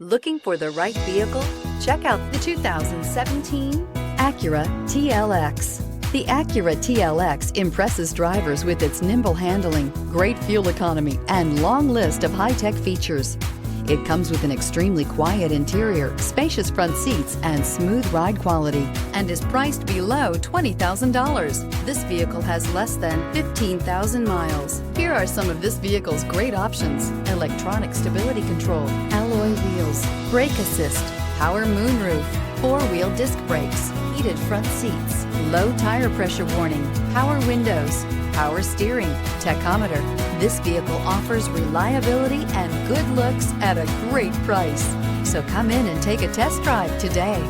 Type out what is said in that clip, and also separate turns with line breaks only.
Looking for the right vehicle? Check out the 2017 Acura TLX. The Acura TLX impresses drivers with its nimble handling, great fuel economy, and long list of high-tech features. It comes with an extremely quiet interior, spacious front seats, and smooth ride quality, and is priced below $20,000. This vehicle has less than 15,000 miles. Here are some of this vehicle's great options: electronic stability control, alloy wheels, brake assist, power moonroof, four-wheel disc brakes, heated front seats, low tire pressure warning, power windows, power steering, tachometer. This vehicle offers reliability and good looks at a great price. So come in and take a test drive today.